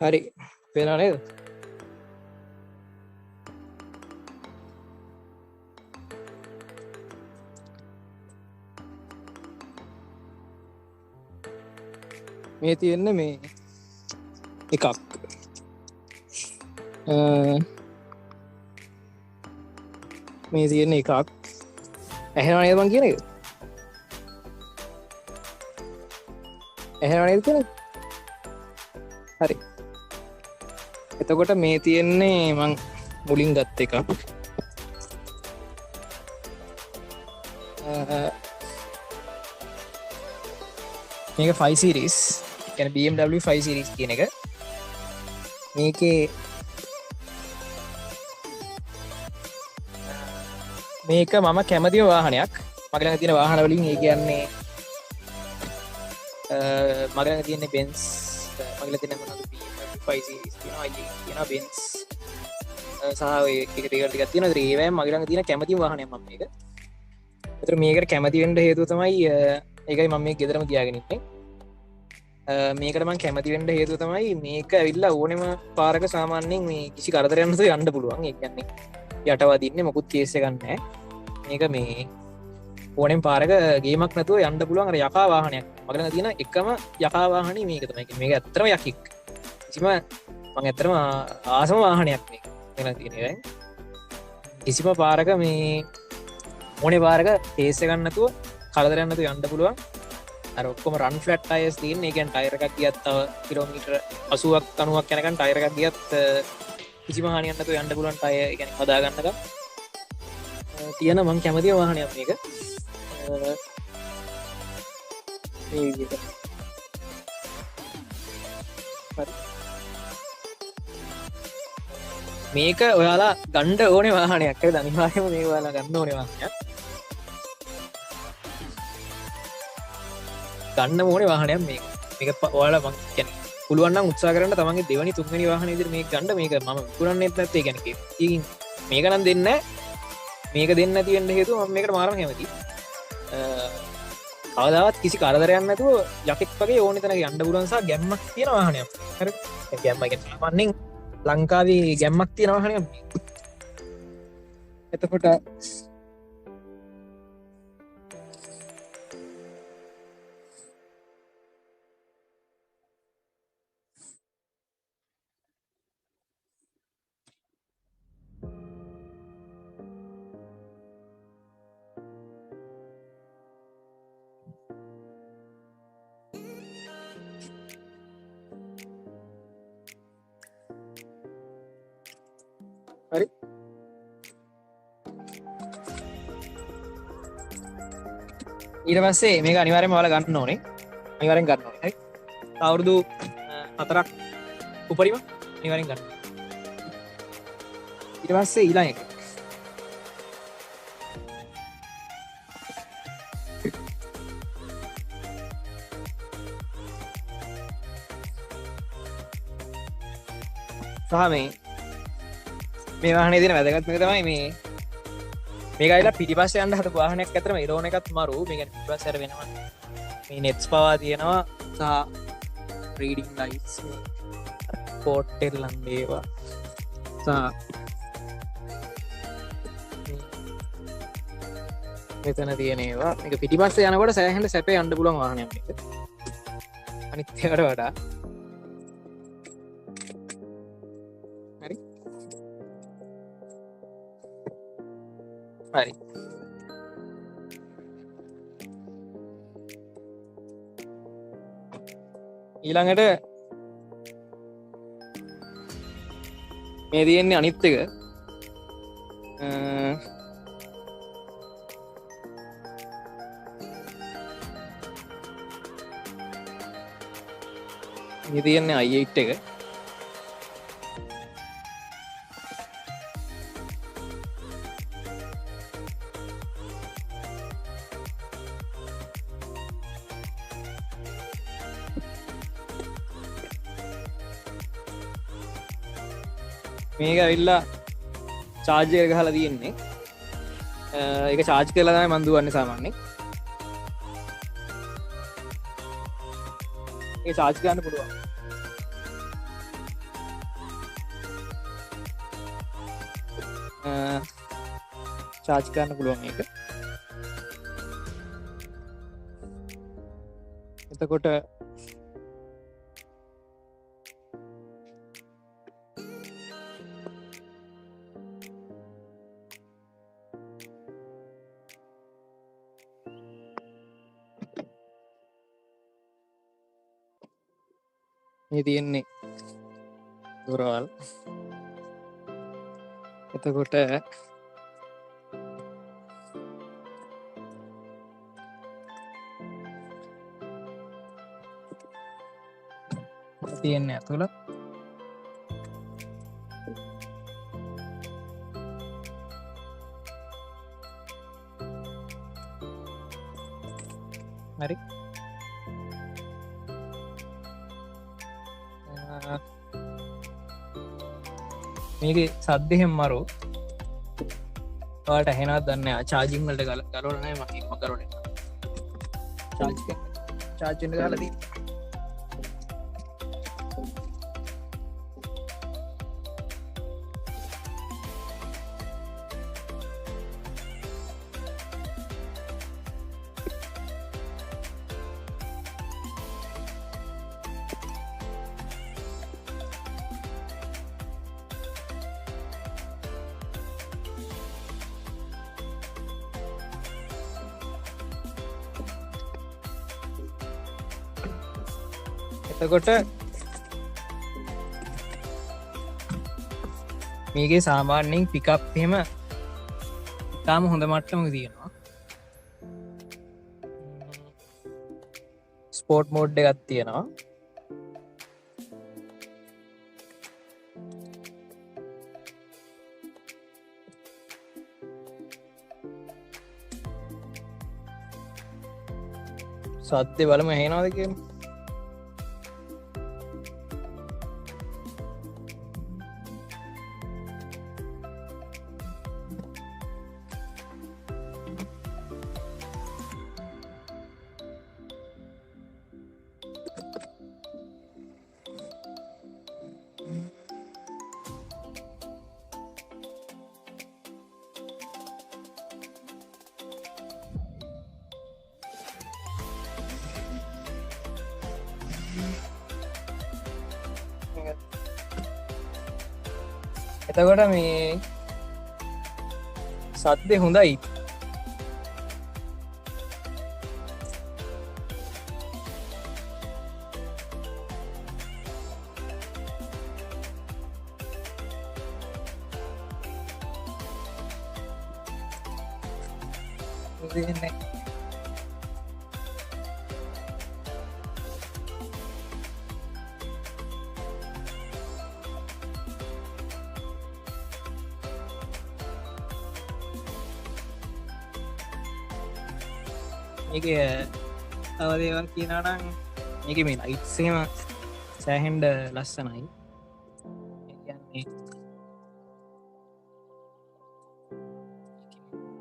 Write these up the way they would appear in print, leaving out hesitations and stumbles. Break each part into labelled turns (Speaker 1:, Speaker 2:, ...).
Speaker 1: හරි පේනවා නේද? මේ තියෙන්නේ මේ එකක් මේ තියෙන්නේ එකක් ඇහෙනවා නේද මං කියන එක? ඇහෙනවා නේද කියන්නේ? හරි. එතකොට මේ තියෙන්නේ මං මුලින් ගත්ත එකක්. මේක 5 series කියන්නේ BMW 5 series කියන එක. මේකේ මේක මම කැමතිම වාහනයක්. මගේ ළඟ තියෙන වාහන වලින් ඒ කියන්නේ මගේ ළඟ තියෙන්නේ Benz, මගේ ළඟ තියෙන මොනවද BMW 5 series තියෙනවා, i8 තියෙනවා, Benz සහ ඔය එක ටිකක් තියෙනවා. ඒවැය මගේ ළඟ තියෙන කැමතිම වාහනයක් මම මේක. ඒතර මේකට කැමති වෙන්න හේතුව තමයි ඒකයි මම මේ ගෙදරම තියාගෙන ඉන්නේ. මේකට මං කැමති වෙන්න හේතුව තමයි මේක ඇවිල්ලා ඕනෙම පාරක සාමාන්‍යයෙන් මේ කිසි කරදරයක් නැතුව යන්න පුළුවන්. ඒ කියන්නේ යටවදින්නේ මොකුත් කේස් එකක් නැහැ. මේක මේ ඕනෙම පාරක ගේමක් නැතුව යන්න පුළුවන් අර යකා වාහනයක්. මගේ ළඟ තියෙන එකම යකා වාහනේ මේක තමයි. මේක ඇත්තටම යකික්. කිසිම මං ඇත්තටම ආසම වාහනයක් මේක. මගේ ළඟ තියෙන එක. කිසිම පාරක මේ ඕනේ පාරක කේස් එකක් නැතුව කරදරයක් නැතුව යන්න පුළුවන්. අර ඔක්කොම රන් ෆ්ලැට් ටයර්ස් තියෙන. ඒ කියන්නේ ටයර් එකක් ගියත් තව කිලෝමීටර් 80ක් 90ක් යනකම් ටයර් එකක් ගියත් කිසිම හානියක් නැතුව යන්න පුළුවන් ටයර්. ඒ කියන්නේ හදා ගන්නකම් තියෙන මං කැමතිම වාහනයක් මේක. මේ විදිහට. හරි. මේක ඔයාලා ගන්න ඕනේ වාහනයක්. ඒක අනිවාර්යයෙන්ම මේක ඔයාලා ගන්න ඕනේ වාහනයක්. ගන්න ඕනේ වාහනයක් මේක. මේක ඔයාලා මං කියන්නේ පුළුවන් නම් උත්සාහ කරන්න තමන්ගේ දෙවෙනි තුන්වෙනි වාහනේ විදිහට මේක ගන්න. මේක මම පුරන්නේත් නැත්තේ. ඒ කියන්නේ ඉතින් මේක නම් දෙන්නේ නැහැ. මේක දෙන්නේ නැති වෙන්න හේතුව මම මේකට මාරම කැමතියි. කවදාවත් කිසි කරදරයක් නැතුව යකෙක් වගේ ඕනේ තැනක යන්න පුළුවන් සහ ගැම්මක් තියෙන වාහනයක්. හරිද? ඒ ගැම්ම කියන්නේ සාමාන්‍යයෙන් ලංකාවේ ගැම්මක් තියෙන වාහනයක්. එතකොට හරි ඊට පස්සේ මේක අනිවාර්යයෙන්ම ඔයාලා ගන්න ඕනේ. අනිවාර්යෙන් ගන්න ඕනේ. හරි. අවුරුදු 4ක් උපරිම අනිවාර්යෙන් ගන්න. ඊට පස්සේ ඊළඟ එක. සහ මේ වාහනේ තියෙන වැදගත්කම තමයි මේක ඇවිල්ලා පිටිපස්සේ යන්න හදපු වාහනයක්. අතරම ඉරෝන එකත් මරු. මේක පිටිපස්සේ අර වෙනවා. මේ නෙට්ස් පවා තියෙනවා සහ රීඩින් ලයිට්ස් පෝට්ටෙල් ලන්දේවා සහ මෙතන තියෙන ඒවා. මේක පිටිපස්සේ යනකොට සෑහෙන සැපේ යන්න පුළුවන් වාහනයක් මේක. අනිත් ඒවාට වඩා. හරි. හරි. ඊළඟට මේ තියෙන්නේ අනිත් එක. මේ තියෙන්නේ i8 එක. මේක ඇවිල්ලා චාර්ජ් එක ගහලා තියෙන්නේ. ඒක චාර්ජ් කරලා තමයි මම දුවන්නේ සාමාන්‍යයෙන්. ඒක චාර්ජ් ගන්න පුළුවන්. චාර්ජ් කරන්න පුළුවන් එක. එතකොට මේ තියෙන්නේ දොරවල්. එතකොට තියෙන්නේ ඇතුළ හරි. මේක සද්දෙහෙම් මරු වාට හෙනත් දන්න චාජිං වලට ගලවලනෑ මම කරන චාර්ජෙන්ට ගලදී එතකොට මේකේ සාමාන්‍යයෙන් පිකප් එහෙම ඉතාම හොඳ මට්ටමක තියෙනවා. ස්පෝර්ට් මෝඩ් එකක් තියෙනවා. සද්දේ බලමු ඇහෙනවද කියලා. එතකොට මේ සද්දෙ හොඳයි. මේක තවදේවල් කියනනම් මේක මේ ලයිට්සේම සෑහෙන්ඩ ලස්සනයි.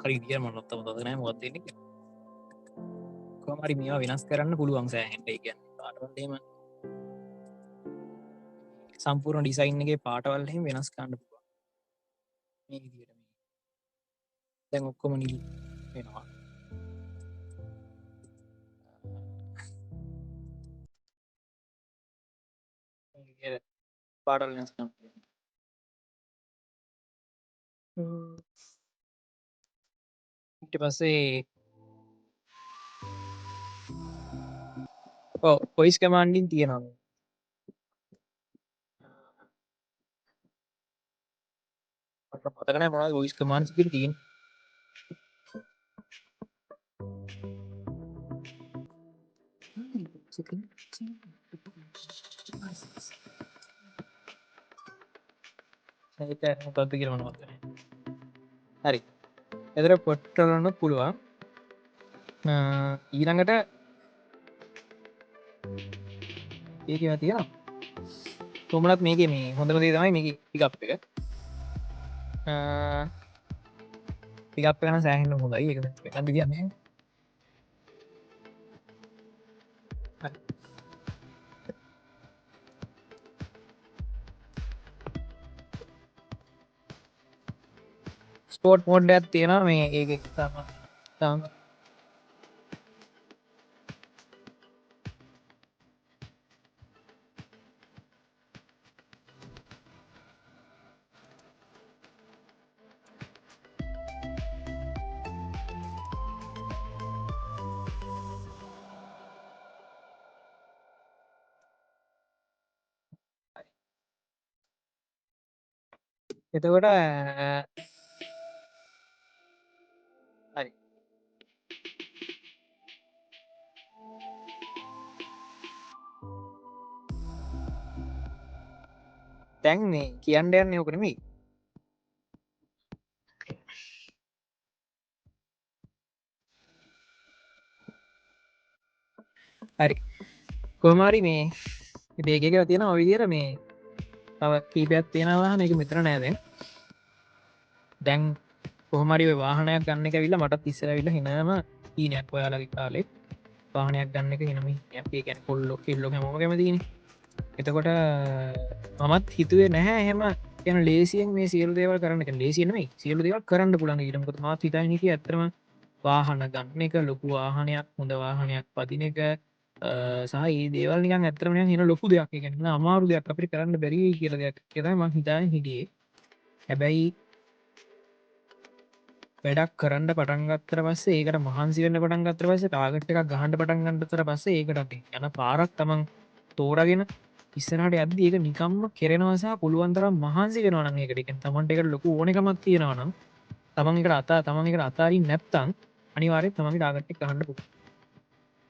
Speaker 1: කරිදිය මොනොත්තම දනෑ මොත්දන්න කොමරි මේවා වෙනස් කරන්න පුළුවන් සෑහෙන්ට කියන්න පාටවල්ලම සම්පූර්ණ ඩිසයින් එක පාටවල්හෙම වෙනස් කාන්න පුළුවන්. මේ විදියට දැන් ඔක්කොම නිල් වෙනවා. පාටල් වෙනස් කරන්න ඊට පස්සේ පොයිස් කමාන්ඩින් තියෙනවා. පතකන මොන ගොයිස් කමාන්ස්කිල් තිීන් තත්ත කියරමන වත්තන හරි එදර පොට්ටලන්න පුළුවන්. ඊළඟට ඒක තිය තුමලත් මේක මේ හොඳර දේ තමයි මේක පිකප් එක පිකප් කන සෑහෙන්න හොඳයි එක දිගන්න ස්පෝට් මෝඩ් එකක් තියෙනවා මේ ඒක තම එතකොට හරි දැන් මේ කියන්න යන්නේ ඕක නෙමෙයි හරි කොහොමරි මේ ඒකක තියෙන ඔය විදිහට මේ තව කීපයක් තියෙනවා මේක මෙතන නෑ දැන් කොහොමරි ඔය වාහනයක් ගන්න එක ඇවිල්ලා මටත් ඉස්සර ඇවිල්ලා හිනම ඊනයක් ඔයාලගේ කාලේ වාහනයක් ගන්න එක හිනම ඒ කියන්නේ කොල්ලෝ කිල්ලෝ හැමෝම කැමතිනේ එතකොට මමත් හිතුවේ නැහැ එහෙම කියන ලේසියෙන් මේ සියලු දේවල් කරන්න එක ලේසියෙන් නෙමෙයි සියලු දේවල් කරන්න පුළුවන් ඊට මොකද මාත් හිතන්නේ හිටියේ ඇත්තටම වාහන ගන්න එක ලොකු වාහනයක් හොඳ වාහනයක් පදින එක සහ ඒ දේවල් නිකන් ඇත්තටම නිකන් හින ලොකු දෙයක් ඒ කියන්නේ අමාරු දෙයක් අපිට කරන්න බැරි කියලා දෙයක් කියලා මම හිතාගෙන හිටියේ හැබැයි වැඩක් කරන්න පටන් ගත්තට පස්සේ ඒකට මහන්සි වෙන්න පටන් ගත්තට පස්සේ ටාගට් එකක් ගහන්න පටන් ගන්නතර පස්සේ ඒකට යන පාරක් තමන් තෝරාගෙන ඉස්සරහට යද්දි ඒක නිකම්ම කෙරෙනවා සහ පුළුවන් තරම් මහන්සි වෙනවා නම් ඒකට කියන්නේ තමන්ට ඒකට ලොකු ඕනකමක් තියෙනවා නම් තමන් ඒකට අතාරින් නැත්තම් අනිවාර්යෙන් තමන්ගේ ටාගට් එක ගහන්න පුළුවන්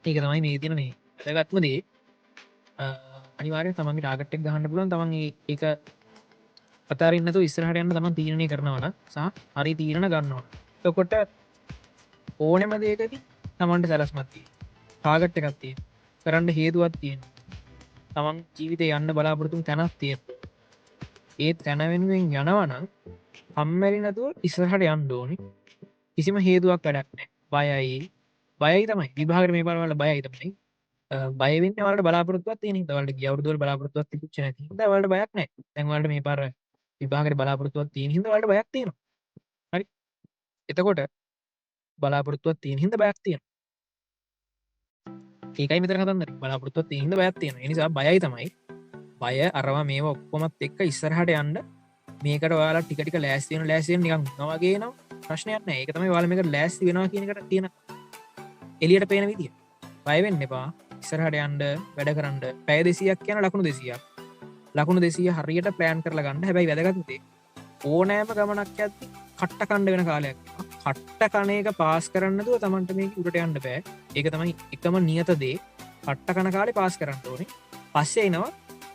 Speaker 1: ඒක තමයි මේ තියෙන මේ වැදගත්ම දේ අනිවාර්යෙන් තමන්ගේ ටාගට් එක ගහන්න පුළුවන් තමන් ඒක අතාරින්න නැතුව ඉස්සරහට යන්න තමන් තීරණය කරනවා නම් සහ හරි තීරණ ගන්නවා එතකොට ඕනෙම දෙයකදී තමන්ට සැලැස්මක් තියෙනවා ටාගට් එකක් තියෙනවා කරන්න හේතුවක් තියෙනවා තමන් ජීවිතේ යන්න බලාපොරොත්තු තැනක් තියෙනවා ඒ තැන වෙනුවෙන් යනවා නම් හම්මැරි නැතුව ඉස්සරහට යන්න ඕනේ කිසිම හේතුවක් වැඩක් නැහැ බයයි තමයි විභාගයට මේ පාර වල බයයි තමයි බය වෙන්නේ වලට බලාපොරොත්තුවක් තියෙන හින්දා වලට ගිය අවුරුදු වල බලාපොරොත්තුවක් තිබුච්ච නැති හින්දා වලට බයක් නැහැ දැන් වලට මේ පාර විභාගයට බලාපොරොත්තුවක් තියෙන හින්දා වලට බයක් තියෙනවා හරි එතකොට බලාපොරොත්තුවක් තියෙන හින්දා බයක් තියෙනවා ඒකයි මෙතන කතන්දරේ බලාපොරොත්තුවක් තියෙන හින්දා බයක් තියෙනවා ඒ නිසා බයයි තමයි බය අරවා මේවා ඔක්කොමත් එක්ක ඉස්සරහට යන්න මේකට ඔයාලා ටික ටික ලෑස්ති වෙන නිකන් මොනවා වගේ නෝ ප්‍රශ්නයක් නැහැ ඒක තමයි ඔයාලා මේකට ලෑස්ති වෙනවා කියන එකට තියෙන එළියට පේන විදිය බය වෙන්න එපා ඉස්සරහට යන්න වැඩ කරන්න පැය 200ක් කියන ලකුණු 200 හරියට ප්ලෑන් කරලා ගන්න හැබැයි වැදගත් දේ ඕනෑම ගමනක් යද්දි කට්ට කණ්ඩ වෙන කාලයක් කට්ට කණ එක පාස් කරන්න නැතුව Tamanට මේක උඩට යන්න බෑ ඒක තමයි එකම නියත දේ කට්ට කන කාලේ පාස් කරන්න ඕනේ පස්සේ එනවා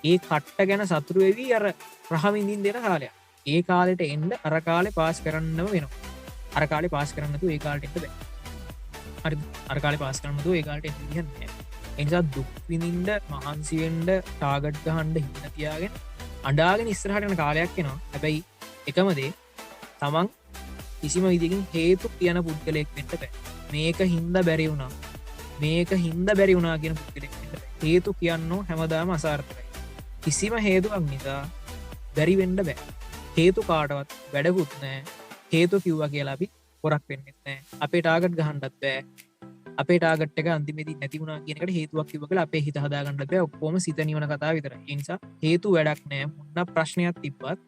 Speaker 1: ඒ කට්ට ගැන සතුරු වෙවි අර රහ විඳින් දෙන කාලයක් ඒ කාලෙට එන්න අර කාලේ පාස් කරන්නම වෙනවා අර කාලේ පාස් කරන්න නැතුව ඒ කාලෙට එන්න බෑ හරි අර කාලේ පාස් කරන්න නැතුව ඒ කාලෙට එන්න දෙන්නේ එනිසා දුක් විඳින්න මහන්සි වෙන්න ටාගට් ගහන්න හිත තියාගෙන අඬාගෙන ඉස්සරහට යන කාලයක් එනවා හැබැයි එකම දේ තමන් කිසිම විදිහකින් හේතු කියන පුද්ගලයෙක් වෙන්න බෑ මේක හින්දා බැරි වුණා කියන පුද්ගලයෙක් වෙන්න බෑ හේතු කියන්නෝ හැමදාම අසාර්ථකයි කිසිම හේතුවක් නිසා බැරි වෙන්න බෑ හේතු කාටවත් වැඩකුත් නැහැ හේතු කිව්වා කියලා අපි පොරක් වෙන්නෙත් නැහැ අපේ ටාගට් ගහන්නත් බෑ අපේ ටාගට් එක අන්තිමේදී නැති වුණා කියන එකට හේතුවක් කිව්වා කියලා අපේ හිත හදාගන්නත් බෑ ඔක්කොම සිත නිවන කතාව විතරයි ඒ නිසා හේතු වැඩක් නැහැ මොන ප්‍රශ්නයක් තිබ්බත්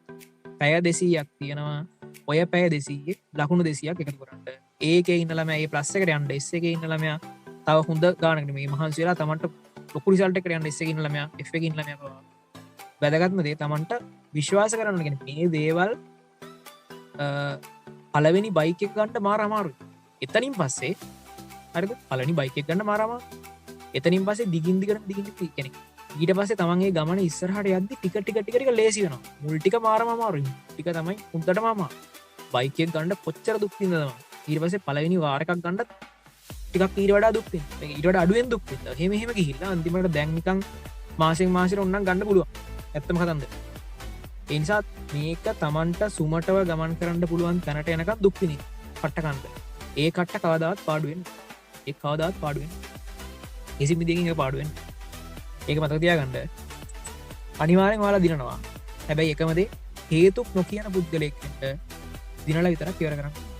Speaker 1: පැය 200ක් තියෙනවා ඔය පැය 200 ලකුණු 200ක් එකතු කරන්න ඒකේ ඉන්න ළමයා ඒ ප්ලස් එකට යන්න S එකේ ඉන්න ළමයා තව හොඳ ගානකට මේ මහන්සි වෙලා Tamanට ලොකු රිසල්ට් එකකට යන්න S එකේ ඉන්න ළමයා F එකේ ඉන්න ළමයා වැදගත්ම දේ Tamanට විශ්වාස කරන්න කියන්නේ මේ දේවල් පළවෙනි බයික් එක ගන්න මාර අමාරුයි එතනින් පස්සේ හරිද පළවෙනි බයික් එක ගන්න මාර අමාරුයි එතනින් පස්සේ දිගින් දිගට කියන්නේ ඊට පස්සේ තමන්ගේ ගමන ඉස්සරහට යද්දි ටික ලේසි වෙනවා මුල් ටික මාරම අමාරුයි ටික තමයි හොඳටම අමාරු බයික් එක ගන්න කොච්චර දුක් විඳනවද ඊට පස්සේ පළවෙනි වාර එකක් ගන්නත් ටිකක් ඊට වඩා දුක් විඳිනවා ඊට වඩා අඩුවෙන් දුක් විඳිනවා එහෙම ගිහිල්ලා අන්තිමට දැන් නිකන් මාසෙන් මාසෙට ඕනනම් ගන්න පුළුවන් ඇත්තම කතන්දර ඒ නිසා මේක තමන්ට සුමටව ගමන් කරන්න පුළුවන් තැනට යනකම් දුක් විඳින්න කට්ට කන්න ඒ කට්ට කවදාවත් පාඩු වෙන්නේ කිසි විදිහකින් ඒක පාඩු වෙන්නේ ඒක මතක තියාගන්න අනිවාර්යෙන් ඔයාලා දිනනවා හැබැයි එකම දේ හේතුක් නොකියන පුද්ගලයෙක් වෙන්න
Speaker 2: දිනලා විතරක් ඉවර කරන්න